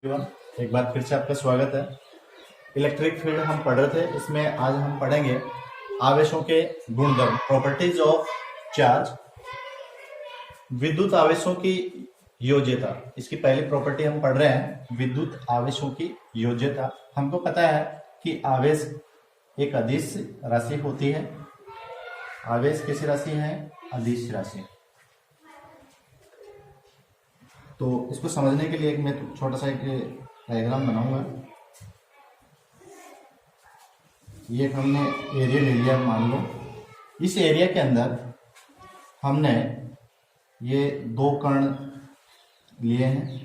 Everyone, एक बार फिर से आपका स्वागत है। इलेक्ट्रिक फील्ड हम पढ़ रहे थे, इसमें आज हम पढ़ेंगे आवेशों के गुणधर्म, प्रॉपर्टीज ऑफ चार्ज। विद्युत आवेशों की योज्यता, इसकी पहली प्रॉपर्टी हम पढ़ रहे हैं, विद्युत आवेशों की योज्यता। हमको पता है कि आवेश एक अदिश राशि होती है। आवेश किस राशि है? अदिश राशि। तो इसको समझने के लिए एक मैं छोटा सा एक डायग्राम बनाऊंगा। ये हमने एरिया ले लिया, मान लो इस एरिया के अंदर हमने ये दो कण लिए हैं।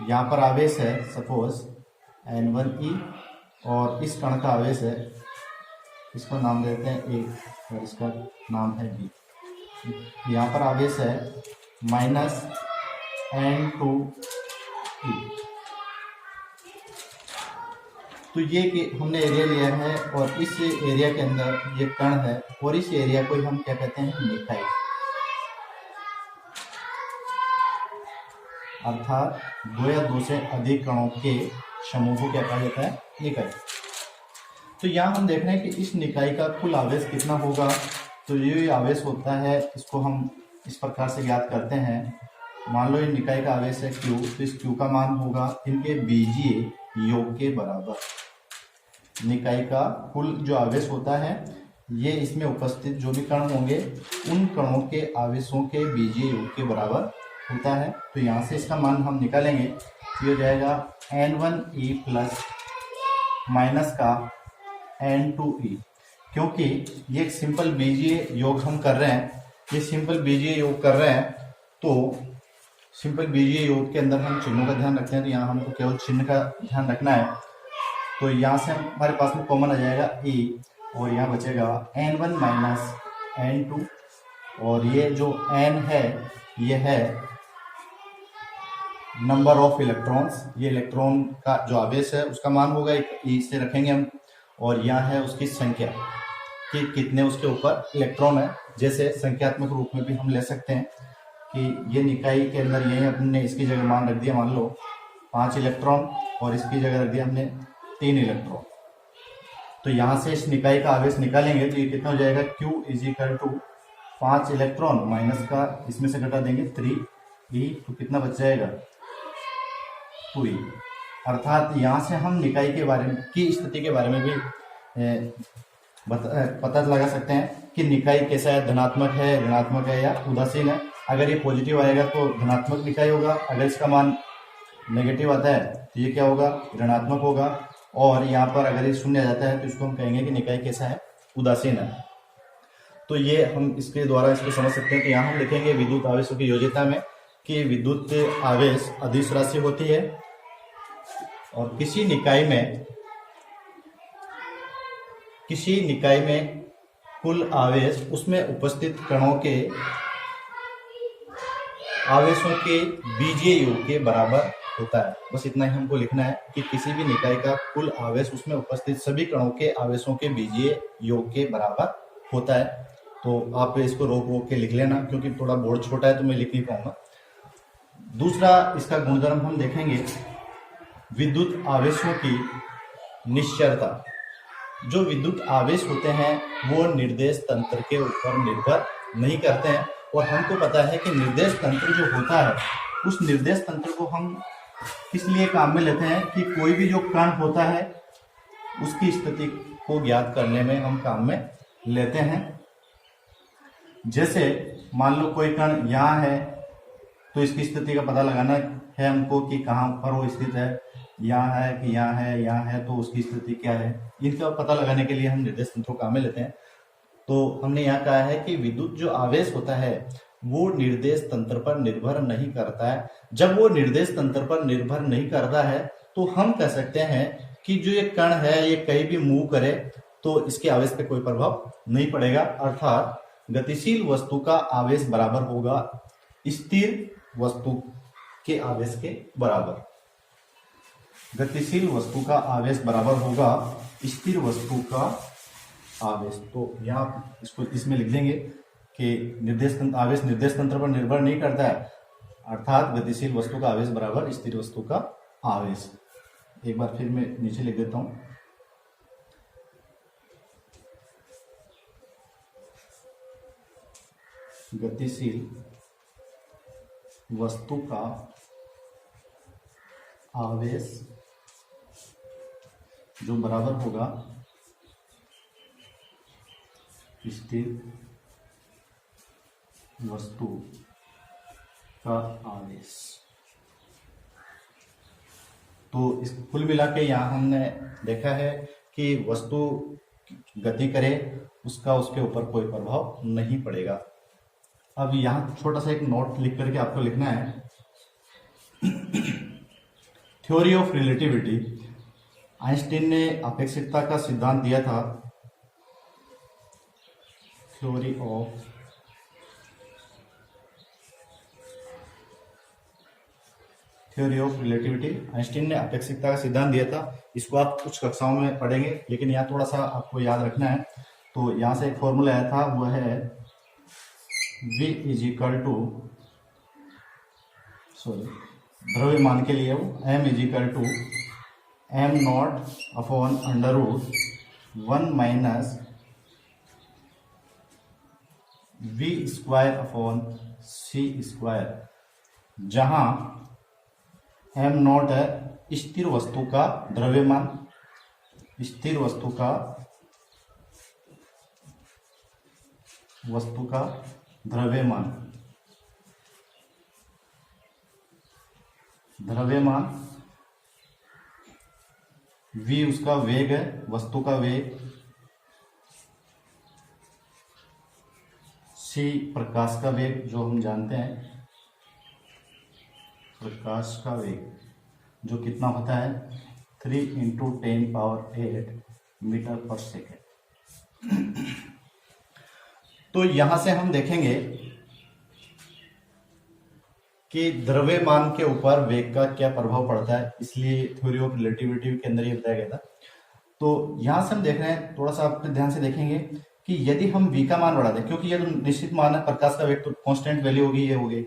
यहाँ पर आवेश है सपोज N1e और इस कण का आवेश है, इसको नाम देते हैं A और इसका नाम है B। यहाँ पर आवेश है -N2e। तो ये कि हमने एरिया लिया है और इस एरिया के अंदर ये कण है और इस एरिया को हम क्या कहते हैं? निकाय। अर्थात दो या दो से अधिक कणों के समूह को क्या कहा जाता है? निकाय। तो यहाँ हम देख रहे हैं कि इस निकाय का कुल आवेश कितना होगा। तो ये आवेश होता है, इसको हम इस प्रकार से ज्ञात करते हैं। मान लो ये निकाय का आवेश है Q, तो इस Q का मान होगा इनके बीजीय योग के बराबर। निकाय का कुल जो आवेश होता है ये इसमें उपस्थित जो भी कण होंगे उन कणों के आवेशों के बीजीय योग के बराबर होता है। तो यहाँ से इसका मान हम निकालेंगे, ये हो जाएगा N1e प्लस माइनस का N2e। क्योंकि ये एक सिंपल बीजीय योग हम कर रहे हैं, ये सिंपल बीजीय योग कर रहे हैं, तो सिंपल बीजीय योग के अंदर हम चिन्हों का ध्यान रखते हैं। तो यहाँ हमको केवल चिन्ह का ध्यान रखना है। तो यहाँ से हमारे पास में कॉमन आ जाएगा e और यहाँ बचेगा N1 माइनस N2 और ये जो N है ये है नंबर ऑफ इलेक्ट्रॉन्स। ये इलेक्ट्रॉन का जो आवेश है उसका मान होगा, एक e से रखेंगे हम, और यहाँ है उसकी संख्या कि कितने उसके ऊपर इलेक्ट्रॉन है। जैसे संख्यात्मक रूप में भी हम ले सकते हैं कि ये निकाय के अंदर यही हमने इसकी जगह मान रख दिया, मान लो 5 इलेक्ट्रॉन और इसकी जगह रख दिया हमने 3 इलेक्ट्रॉन। तो यहाँ से इस निकाय का आवेश निकालेंगे तो ये कितना हो जाएगा? Q is equal to 5 electron minus का इसमें से घटा देंगे 3e, तो कितना बच जाएगा? 2e। अर्थात यहाँ से हम निकाय के बारे में की स्थिति के बारे में भी पता लगा सकते हैं कि निकाय कैसा है, धनात्मक है, ऋणात्मक है या उदासीन है। अगर ये पॉजिटिव आएगा तो धनात्मक निकाय होगा, अगर इसका मान नेगेटिव आता है तो ये क्या होगा? ऋणात्मक होगा। और यहाँ पर अगर ये शून्य आ जाता है तो इसको हम कहेंगे कि निकाय कैसा है? उदासीन है। तो ये हम इसके द्वारा इसको समझ सकते हैं। तो यहाँ हम लिखेंगे विद्युत आवेशों की योज्यता में कि विद्युत आवेश अदिश राशि होती है और किसी निकाय में कुल आवेश उसमें उपस्थित कणों के आवेशों के बीजीय योग के बराबर होता है। बस इतना ही हमको लिखना है कि किसी भी निकाय का कुल आवेश उसमें उपस्थित सभी कणों के आवेशों के बीजीय योग के बराबर होता है। तो आप इसको रोक रोक के लिख लेना, क्योंकि थोड़ा बोर्ड छोटा है तो मैं लिख नहीं पाऊंगा। दूसरा इसका गुणधर्म हम देखेंगे, विद्युत आवेशों की निश्चरता। जो विद्युत आवेश होते हैं वो निर्देश तंत्र के ऊपर निर्भर नहीं करते हैं। और हमको पता है कि निर्देश तंत्र जो होता है उस निर्देश तंत्र को हम किस लिए काम में लेते हैं कि कोई भी जो कण होता है उसकी स्थिति को ज्ञात करने में हम काम में लेते हैं। जैसे मान लो कोई कण यहाँ है तो इसकी स्थिति का पता लगाना है हमको कि कहाँ पर वो स्थित है, यहाँ है कि यहाँ है, यहाँ है, तो उसकी स्थिति क्या है। इनका पता लगाने के लिए हम निर्देश तंत्र को काम में लेते हैं। तो हमने यहाँ कहा है कि विद्युत जो आवेश होता है वो निर्देश तंत्र पर निर्भर नहीं करता है। जब वो निर्देश तंत्र पर निर्भर नहीं करता है तो हम कह सकते हैं कि जो ये कण है ये कहीं भी मूव करे तो इसके आवेश पे कोई प्रभाव नहीं पड़ेगा। अर्थात गतिशील वस्तु का आवेश बराबर होगा स्थिर वस्तु के आवेश के बराबर। गतिशील वस्तु का आवेश बराबर होगा स्थिर वस्तु का आवेश। तो यहाँ इसको इसमें लिख देंगे कि आवेश निर्देश तंत्र पर निर्भर नहीं करता है। अर्थात गतिशील वस्तु का आवेश बराबर स्थिर वस्तु का आवेश। एक बार फिर मैं नीचे लिख देता हूं। गतिशील वस्तु का आवेश जो बराबर होगा स्थिर वस्तु का आवेश। तो इस कुल मिला के यहाँ हमने देखा है कि वस्तु गति करे उसका उसके ऊपर कोई प्रभाव नहीं पड़ेगा। अब यहाँ छोटा सा एक नोट लिख करके आपको लिखना है, थ्योरी ऑफ रिलेटिविटी। आइंस्टीन ने अपेक्षिकता का सिद्धांत दिया था। थ्योरी ऑफ रिलेटिविटी, आइंस्टीन ने अपेक्षिकता का सिद्धांत दिया था। इसको आप कुछ कक्षाओं में पढ़ेंगे, लेकिन यहाँ थोड़ा सा आपको याद रखना है। तो यहाँ से एक फॉर्मूला आया था, वो है V इज इक्वल टू, द्रव्यमान के लिए वो M is equal to m not upon under root 1 minus V square upon C square, जहां m नॉट है स्थिर वस्तु का द्रव्यमान, स्थिर वस्तु का द्रव्यमान, v उसका वेग है, वस्तु का वेग, c प्रकाश का वेग जो हम जानते हैं, प्रकाश का वेग जो कितना होता है 3 × 10⁸ मीटर पर सेकेंड। तो यहां से हम देखेंगे कि द्रव्यमान के ऊपर वेग का क्या प्रभाव पड़ता है, इसलिए थ्योरी ऑफ रिलेटिविटी के अंदर ये बताया गया था। तो यहां से हम देख रहे हैं, थोड़ा सा आप ध्यान से देखेंगे कि यदि हम v का मान बढ़ा दें, क्योंकि ये तो निश्चित मान है, प्रकाश का वेग तो कांस्टेंट वैल्यू होगी, ये होगी।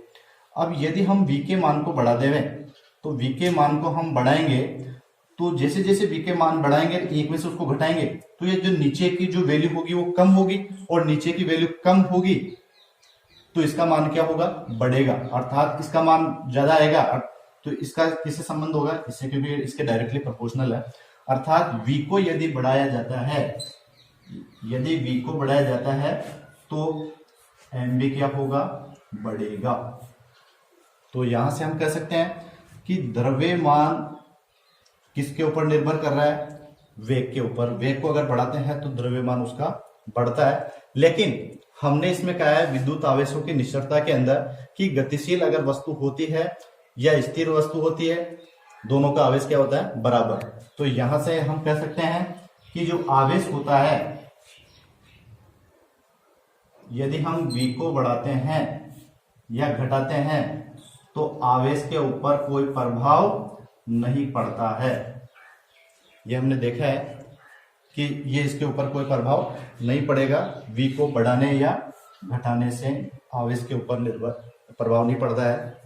अब यदि हम v के मान को बढ़ा दें, तो v के मान को हम बढ़ाएंगे, तो जैसे जैसे v के मान बढ़ाएंगे एक में से उसको घटाएंगे, तो ये जो नीचे की जो वैल्यू होगी वो कम होगी, और नीचे की वैल्यू कम होगी तो इसका मान क्या होगा, बढ़ेगा। अर्थात इसका मान ज्यादा आएगा तो इसका किससे संबंध होगा, इससे, क्योंकि इसके डायरेक्टली प्रोपोर्शनल है। अर्थात v को यदि बढ़ाया जाता है, यदि v को बढ़ाया जाता है तो m भी क्या होगा, बढ़ेगा। तो यहां से हम कह सकते हैं कि द्रव्यमान किसके ऊपर निर्भर कर रहा है, वेग के ऊपर। वेग को अगर बढ़ाते हैं तो द्रव्यमान उसका बढ़ता है। लेकिन हमने इसमें कहा है विद्युत आवेशों की निश्चरता के अंदर कि गतिशील अगर वस्तु होती है या स्थिर वस्तु होती है, दोनों का आवेश क्या होता है, बराबर। तो यहां से हम कह सकते हैं कि जो आवेश होता है, यदि हम v को बढ़ाते हैं या घटाते हैं तो आवेश के ऊपर कोई प्रभाव नहीं पड़ता है। यह हमने देखा है कि ये इसके ऊपर कोई प्रभाव नहीं पड़ेगा, v को बढ़ाने या घटाने से आवेश के ऊपर निर्भर प्रभाव नहीं पड़ता है।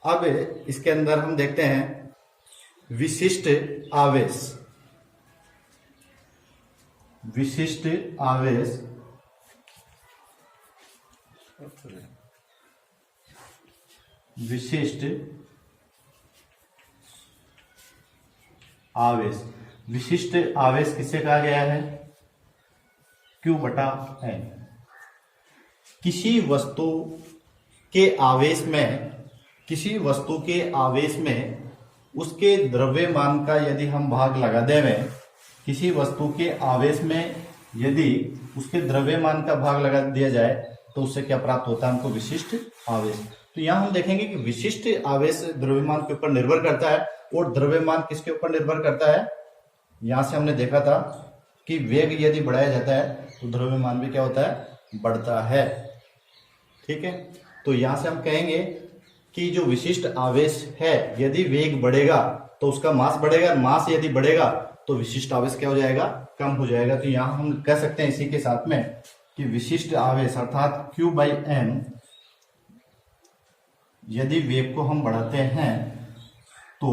अब इसके अंदर हम देखते हैं विशिष्ट आवेश। विशिष्ट आवेश विशिष्ट आवेश, विशिष्ट आवेश किसे कहा गया है, Q/N। किसी वस्तु के आवेश में, किसी वस्तु के आवेश में उसके द्रव्यमान का यदि हम भाग लगा दें, किसी वस्तु के आवेश में यदि उसके द्रव्यमान का भाग लगा दिया जाए तो उससे क्या प्राप्त होता है, हमको विशिष्ट आवेश। तो यहां हम देखेंगे कि विशिष्ट आवेश द्रव्यमान के ऊपर निर्भर करता है, और द्रव्यमान किसके ऊपर निर्भर करता है, यहां से हमने देखा था कि वेग यदि बढ़ाया जाता है तो द्रव्यमान भी क्या होता है, बढ़ता है। ठीक है, तो यहां से हम कहेंगे कि जो विशिष्ट आवेश है, यदि वेग बढ़ेगा तो उसका मास बढ़ेगा, मास यदि बढ़ेगा तो विशिष्ट आवेश क्या हो जाएगा, कम हो जाएगा। तो यहां हम कह सकते हैं इसी के साथ में कि विशिष्ट आवेश अर्थात Q/M यदि वेग को हम बढ़ाते हैं तो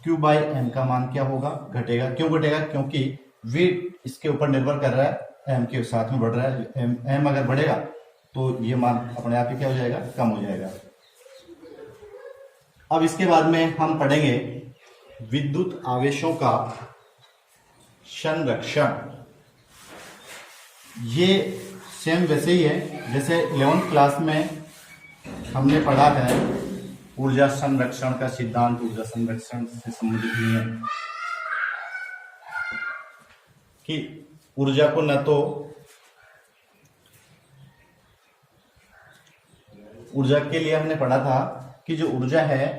Q बाई एम का मान क्या होगा, घटेगा। क्यों घटेगा? क्योंकि V इसके ऊपर निर्भर कर रहा है, एम के साथ में बढ़ रहा है। एम अगर बढ़ेगा तो ये मान अपने आप ही क्या हो जाएगा, कम हो जाएगा। अब इसके बाद में हम पढ़ेंगे विद्युत आवेशों का संरक्षण। ये सेम वैसे ही है जैसे 11th क्लास में हमने पढ़ा है ऊर्जा संरक्षण का सिद्धांत। ऊर्जा संरक्षण से संबंधित नहीं है कि ऊर्जा को न तो ऊर्जा के लिए हमने पढ़ा था कि जो ऊर्जा है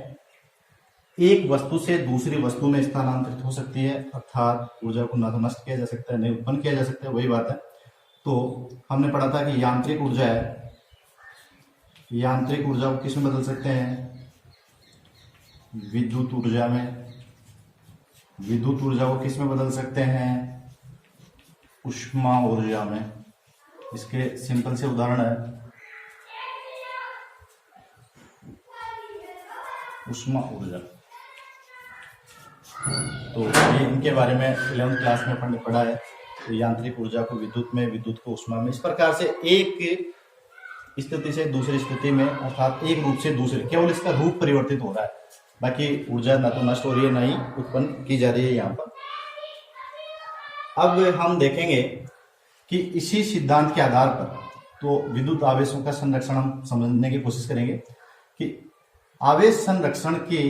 एक वस्तु से दूसरी वस्तु में स्थानांतरित हो सकती है, अर्थात ऊर्जा को ना तो नष्ट किया जा सकता है, नहीं उत्पन्न किया जा सकता है, वही बात है। तो हमने पढ़ा था कि यांत्रिक ऊर्जा है, यांत्रिक ऊर्जा को किस में बदल सकते हैं, विद्युत ऊर्जा में। विद्युत ऊर्जा को किस में बदल सकते हैं, ऊष्मा ऊर्जा में। इसके सिंपल से उदाहरण है ऊष्मा ऊर्जा। तो ये इनके बारे में 11th क्लास में हमने पढ़ा है। तो यांत्रिक ऊर्जा को विद्युत में, विद्युत को ऊष्मा में, इस प्रकार से एक स्थिति से दूसरी स्थिति में, अर्थात एक रूप से दूसरे, केवल इसका रूप परिवर्तित हो रहा है, बाकी ऊर्जा ना तो नष्ट हो रही है ना ही उत्पन्न की जा रही है यहाँ पर। अब हम देखेंगे कि इसी सिद्धांत के आधार पर तो विद्युत आवेशों का संरक्षण हम समझने की कोशिश करेंगे कि आवेश संरक्षण के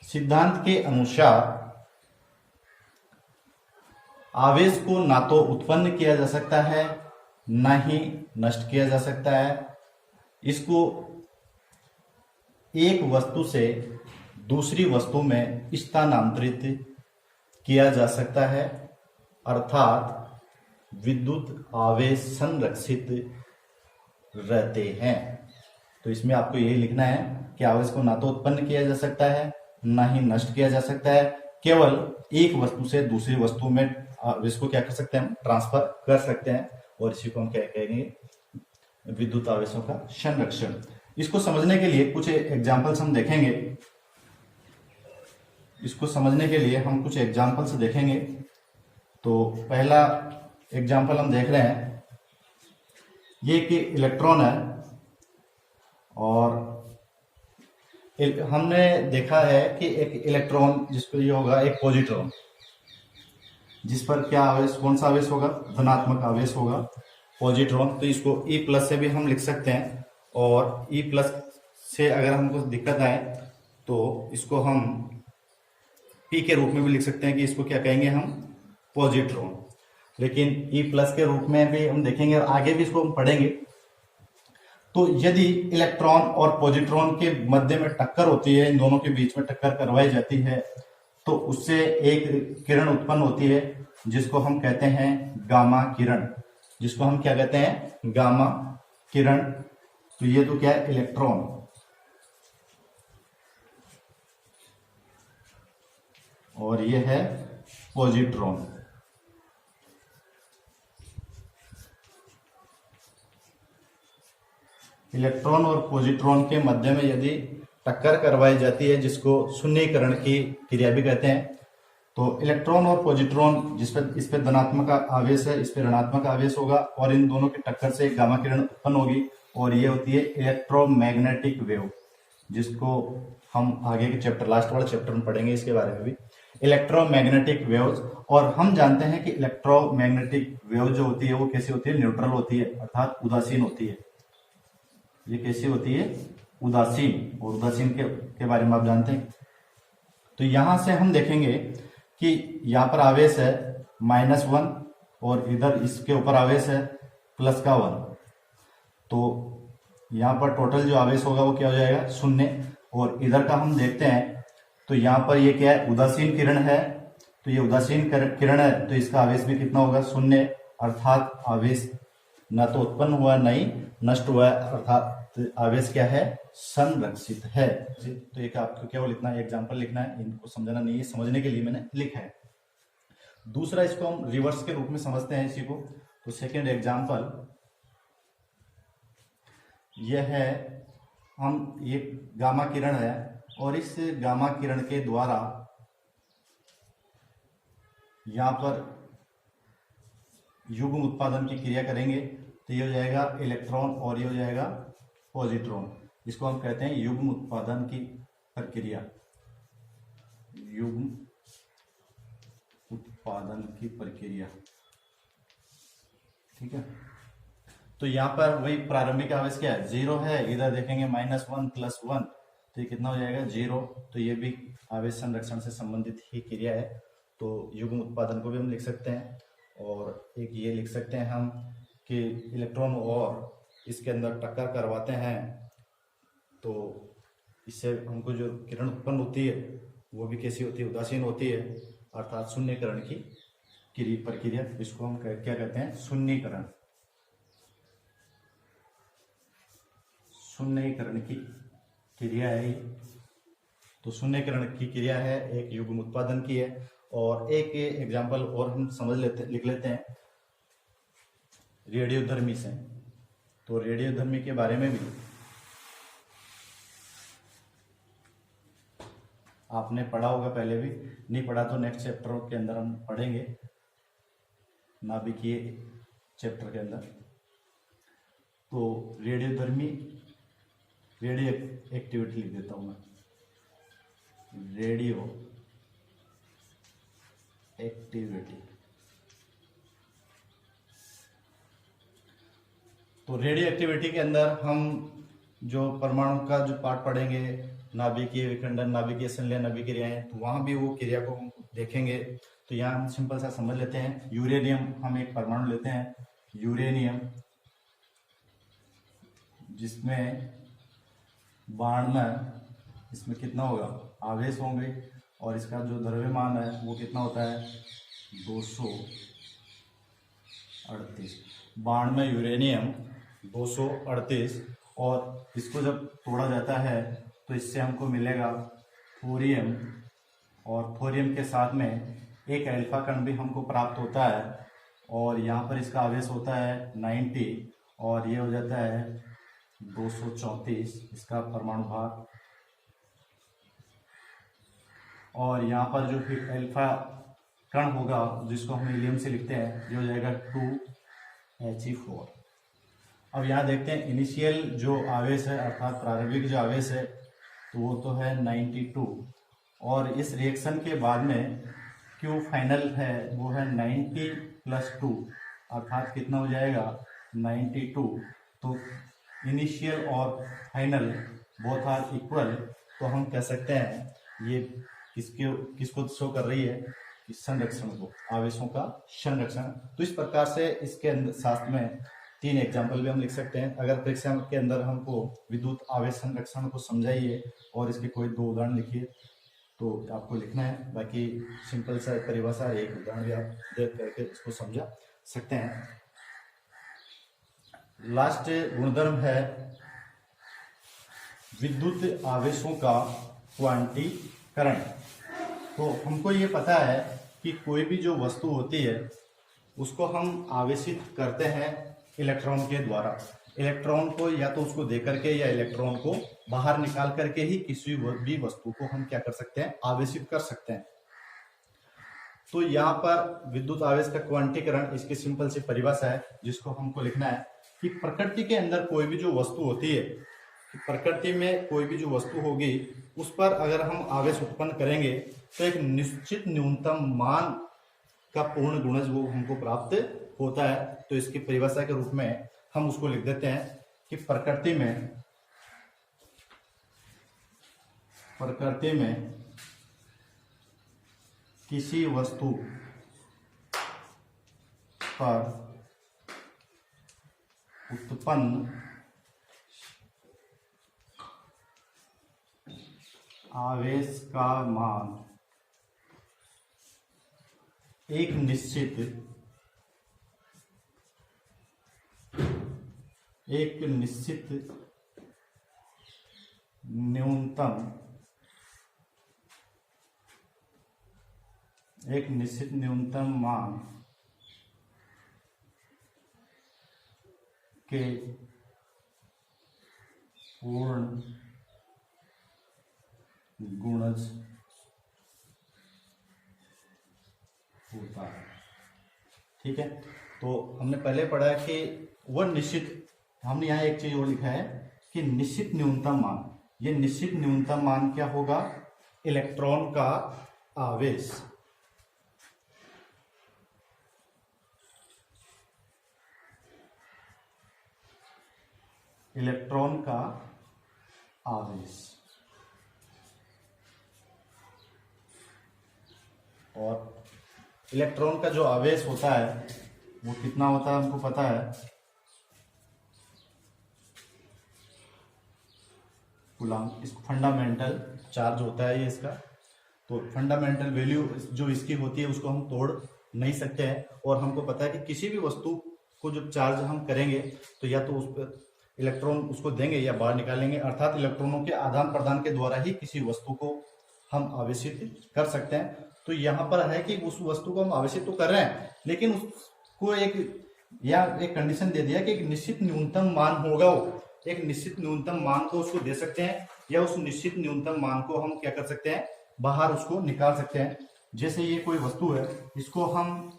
सिद्धांत के अनुसार आवेश को ना तो उत्पन्न किया जा सकता है ना ही नष्ट किया जा सकता है। इसको एक वस्तु से दूसरी वस्तु में स्थानांतरित किया जा सकता है, अर्थात विद्युत आवेश संरक्षित रहते हैं। तो इसमें आपको यही लिखना है कि आवेश को ना तो उत्पन्न किया जा सकता है ना ही नष्ट किया जा सकता है, केवल एक वस्तु से दूसरी वस्तु में आवेश को क्या कर सकते हैं, ट्रांसफर कर सकते हैं, और इसी को हम क्या कहेंगे, विद्युत आवेशों का संरक्षण। इसको समझने के लिए कुछ एग्जांपल्स हम देखेंगे। इसको समझने के लिए हम कुछ एग्जांपल्स देखेंगे। तो पहला एग्जांपल हम देख रहे हैं, ये कि इलेक्ट्रॉन है और हमने देखा है कि एक इलेक्ट्रॉन जिस पर ये होगा एक पॉजिट्रॉन, जिस पर क्या आवेश, कौन सा आवेश होगा, धनात्मक आवेश होगा, पॉजिट्रॉन। तो इसको E+ से भी हम लिख सकते हैं, और E+ से अगर हमको दिक्कत आए तो इसको हम P के रूप में भी लिख सकते हैं कि इसको क्या कहेंगे हम, पॉजिट्रॉन। लेकिन E+ के रूप में भी हम देखेंगे और आगे भी इसको हम पढ़ेंगे। तो यदि इलेक्ट्रॉन और पॉजिट्रॉन के मध्य में टक्कर होती है, इन दोनों के बीच में टक्कर करवाई जाती है, तो उससे एक किरण उत्पन्न होती है जिसको हम कहते हैं गामा किरण, जिसको हम क्या कहते हैं, गामा किरण। तो ये तो क्या है, इलेक्ट्रॉन, और ये है पॉजिट्रॉन। इलेक्ट्रॉन और पॉजिट्रॉन के मध्य में यदि टक्कर करवाई जाती है, जिसको शून्यीकरण की क्रिया भी कहते हैं, तो इलेक्ट्रॉन और पॉजिट्रॉन इस पे धनात्मक आवेश है, इस पे ऋणात्मक आवेश होगा, और इन दोनों की टक्कर से एक गामा किरण उत्पन्न होगी, और ये होती है इलेक्ट्रोमैग्नेटिक वेव, जिसको हम आगे के चैप्टर, लास्ट वाले चैप्टर में पढ़ेंगे इसके बारे में भी, इलेक्ट्रोमैग्नेटिक वेव्स। और हम जानते हैं कि इलेक्ट्रोमैग्नेटिक वेव जो होती है वो कैसी होती है, न्यूट्रल होती है, अर्थात उदासीन होती है। ये कैसी होती है, उदासीन, और उदासीन के बारे में आप जानते हैं। तो यहां से हम देखेंगे कि यहाँ पर आवेश है -1 और इधर इसके ऊपर आवेश है +1। तो यहाँ पर टोटल जो आवेश होगा वो क्या हो जाएगा, 0। और इधर का हम देखते हैं तो यहाँ पर ये क्या है, उदासीन किरण है। तो ये उदासीन किरण है, तो इसका आवेश भी कितना होगा, 0, अर्थात आवेश ना तो उत्पन्न हुआ ना ही नष्ट हुआ है, अर्थात आवेश क्या है, संरक्षित है। तो एक आपको केवल इतना एग्जांपल लिखना है, इनको समझना नहीं है, समझने के लिए मैंने लिखा है। दूसरा, इसको हम रिवर्स के रूप में समझते हैं इसी को। तो सेकंड एग्जांपल यह है हम ये गामा किरण है और इस गामा किरण के द्वारा यहाँ पर युग्म उत्पादन की क्रिया करेंगे तो ये हो जाएगा इलेक्ट्रॉन और ये हो जाएगा पॉजिट्रॉन। इसको हम कहते हैं युग्म उत्पादन की प्रक्रिया, युग्म उत्पादन की प्रक्रिया। ठीक है, तो यहाँ पर वही प्रारंभिक आवेश क्या है, 0 है। इधर देखेंगे -1 + 1 तो ये कितना हो जाएगा, 0। तो ये भी आवेश संरक्षण से संबंधित ही क्रिया है। तो युग्म उत्पादन को भी हम लिख सकते हैं और एक ये लिख सकते हैं हम कि इलेक्ट्रॉन और इसके अंदर टक्कर करवाते हैं तो इससे हमको जो किरण उत्पन्न होती है वो भी कैसी होती है, उदासीन होती है, अर्थात शून्यकरण की प्रक्रिया। इसको हम क्या कहते हैं, शून्यकरण। शून्यकरण की क्रिया है ये। तो शून्यकरण की क्रिया है, एक युग्म उत्पादन की है। और एक एग्जाम्पल और हम लिख लेते हैं रेडियोधर्मी से। तो रेडियोधर्मी के बारे में भी आपने पढ़ा होगा, पहले भी नहीं पढ़ा तो नेक्स्ट चैप्टर के अंदर हम पढ़ेंगे, नाभिकीय चैप्टर के अंदर। तो रेडियोधर्मी, रेडियो एक्टिविटी लिख देता हूं मैं, रेडियो एक्टिविटी। तो रेडियो एक्टिविटी के अंदर हम जो परमाणु का जो पार्ट पढ़ेंगे, नाभिकीय विखंडन, नाभिकीय संलयन, नाभिकीय क्रियाएं, तो वहां भी वो क्रिया को हम देखेंगे। तो यहाँ हम सिंपल सा समझ लेते हैं। यूरेनियम, हम एक परमाणु लेते हैं यूरेनियम, जिसमें 92, इसमें कितना होगा, आवेश होंगे और इसका जो द्रव्यमान है वो कितना होता है, 238। 92 यूरेनियम 238। और इसको जब तोड़ा जाता है तो इससे हमको मिलेगा थोरियम, और थोरियम के साथ में एक अल्फा कण भी हमको प्राप्त होता है। और यहाँ पर इसका आवेश होता है 90 और ये हो जाता है 234 इसका परमाणु भार। और यहाँ पर जो फिर अल्फा कण होगा जिसको हम हीलियम से लिखते हैं, ये हो जाएगा 2He4। अब यहाँ देखते हैं इनिशियल जो आवेश है अर्थात प्रारंभिक जो आवेश है तो वो तो है 92, और इस रिएक्शन के बाद में Q फाइनल है वो है 90 + 2 अर्थात कितना हो जाएगा, 92। तो इनिशियल और फाइनल बोथ आर इक्वल। तो हम कह सकते हैं ये किसको शो कर रही है, कि संरक्षण को, आवेशों का संरक्षण। तो इस प्रकार से इसके अंदर साथ में 3 एग्जाम्पल भी हम लिख सकते हैं। अगर परीक्षा के अंदर हमको विद्युत आवेश संरक्षण को समझाइए और इसके कोई 2 उदाहरण लिखिए तो आपको लिखना है। बाकी सिंपल सा परिभाषा, एक उदाहरण भी आप देख करके इसको समझा सकते हैं। लास्ट गुणधर्म है विद्युत आवेशों का क्वांटीकरण। तो हमको ये पता है कि कोई भी जो वस्तु होती है उसको हम आवेशित करते हैं इलेक्ट्रॉन के द्वारा। इलेक्ट्रॉन को या तो उसको दे करके या इलेक्ट्रॉन को बाहर निकाल करके ही किसी भी वस्तु को हम क्या कर सकते हैं, आवेशित कर सकते हैं। तो यहाँ पर विद्युत आवेश का क्वांटीकरण, इसकी सिंपल सी परिभाषा है जिसको हमको लिखना है कि प्रकृति के अंदर कोई भी जो वस्तु होती है, प्रकृति में कोई भी जो वस्तु होगी उस पर अगर हम आवेश उत्पन्न करेंगे तो एक निश्चित न्यूनतम मान का पूर्ण गुणज वो हमको प्राप्त होता है। तो इसकी परिभाषा के रूप में हम उसको लिख देते हैं कि प्रकृति में किसी वस्तु पर उत्पन्न आवेश का मान एक निश्चित न्यूनतम मान के पूर्ण गुणज होता है। ठीक है, तो हमने पहले पढ़ा है कि वह निश्चित, हमने यहाँ एक चीज और लिखा है कि निश्चित न्यूनतम मान, ये निश्चित न्यूनतम मान क्या होगा, इलेक्ट्रॉन का आवेश। इलेक्ट्रॉन का आवेश, और इलेक्ट्रॉन का जो आवेश होता है वो कितना होता है हमको पता है, कूलम्ब। इसको फंडामेंटल चार्ज होता है ये इसका, तो फंडामेंटल वैल्यू जो इसकी होती है उसको हम तोड़ नहीं सकते हैं। और हमको पता है कि किसी भी वस्तु को जब चार्ज हम करेंगे तो या तो उस पर इलेक्ट्रॉन उसको देंगे या बाहर निकालेंगे, अर्थात इलेक्ट्रॉनों के आदान प्रदान के द्वारा ही किसी वस्तु को हम आवेशित कर सकते हैं। तो यहाँ पर है कि उस वस्तु को हम आवेशित तो कर रहे हैं, लेकिन उसको एक कंडीशन दे दिया कि एक निश्चित न्यूनतम मान होगा, वो एक निश्चित न्यूनतम मान को उसको दे सकते हैं, या उस निश्चित न्यूनतम मान को हम क्या कर सकते हैं, बाहर उसको निकाल सकते हैं। जैसे ये कोई वस्तु है, इसको हम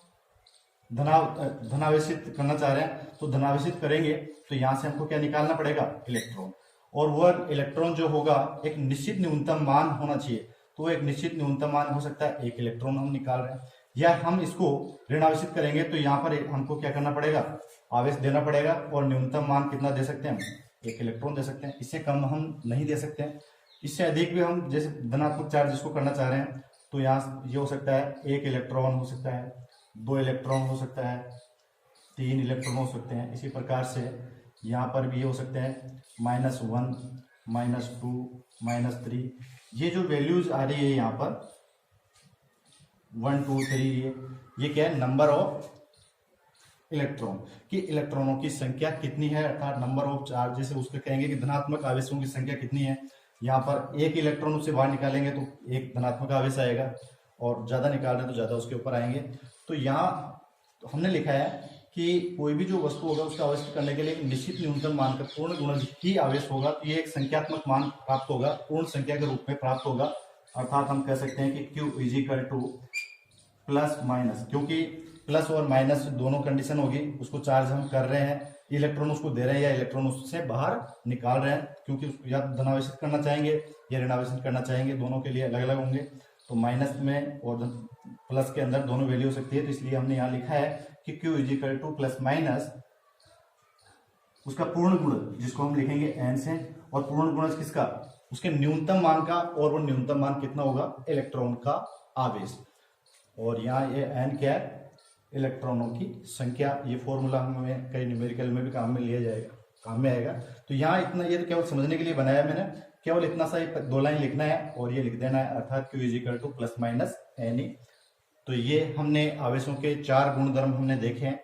धनावेशित करना चाह रहे हैं, तो धनावेशित करेंगे तो यहाँ से हमको क्या निकालना पड़ेगा, इलेक्ट्रॉन। और वह इलेक्ट्रॉन जो होगा एक निश्चित न्यूनतम मान होना चाहिए, तो एक निश्चित न्यूनतम मान हो सकता है, एक इलेक्ट्रॉन हम निकाल रहे हैं। या हम इसको ऋणावेशित करेंगे तो यहाँ पर हमको क्या करना पड़ेगा, आवेश देना पड़ेगा, और न्यूनतम मान कितना दे सकते हैं, एक इलेक्ट्रॉन दे सकते हैं। इससे कम हम नहीं दे सकते हैं। इससे अधिक भी हम, जैसे धनात्मक चार्ज जिसको करना चाह रहे हैं, तो यहाँ ये हो सकता है, एक इलेक्ट्रॉन हो सकता है, 2 इलेक्ट्रॉन हो सकता है, 3 इलेक्ट्रॉन हो सकते हैं। इसी प्रकार से यहाँ पर भी ये हो सकते हैं -1, -2, -3। ये जो वैल्यूज आ रही है यहाँ पर 1, 2, 3, ये क्या है, नंबर ऑफ इलेक्ट्रॉन, कि इलेक्ट्रॉनों की संख्या कितनी है, अर्थात नंबर ऑफ चार्ज, जैसे उसको कहेंगे कि धनात्मक आवेशों की संख्या कितनी है। यहाँ पर एक इलेक्ट्रॉन उससे बाहर निकालेंगे तो एक धनात्मक आवेश आएगा, और ज्यादा निकाल रहे हैं तो ज्यादा उसके ऊपर आएंगे। तो यहाँ हमने लिखा है कि कोई भी जो वस्तु होगा उसका आवेश करने के लिए एक निश्चित न्यूनतम मान का पूर्ण गुणज ही आवेश होगा, तो ये एक संख्यात्मक मान प्राप्त होगा, पूर्ण संख्या के रूप में प्राप्त होगा। अर्थात हम कह सकते हैं कि Q = प्लस माइनस, क्योंकि प्लस और माइनस दोनों कंडीशन होगी, उसको चार्ज हम कर रहे हैं, इलेक्ट्रॉन उसको दे रहे हैं या इलेक्ट्रॉन उससे बाहर निकाल रहे हैं, क्योंकि उसको या धनावेशित करना चाहेंगे या ऋणावेशित करना चाहेंगे, दोनों के लिए अलग अलग होंगे। तो माइनस में और प्लस के अंदर दोनों वैल्यू हो सकती है, तो इसलिए हमने यहाँ लिखा है कि Q = प्लस माइनस उसका पूर्ण गुणज, जिसको हम लिखेंगे n से, और पूर्ण गुणज किसका, उसके न्यूनतम मान का, और वो न्यूनतम मान कितना होगा, इलेक्ट्रॉन का आवेश। और यहाँ ये n क्या है, इलेक्ट्रॉनों की संख्या। ये फॉर्मूला हमें कई न्यूमेरिकल में भी काम में लिया जाएगा, काम में आएगा। तो यहाँ इतना, ये तो केवल समझने के लिए बनाया मैंने, केवल इतना सा 2 लाइन लिखना है और ये लिख देना है, अर्थात Q = प्लस माइनस NE। तो ये हमने आवेशों के 4 गुणधर्म हमने देखे हैं।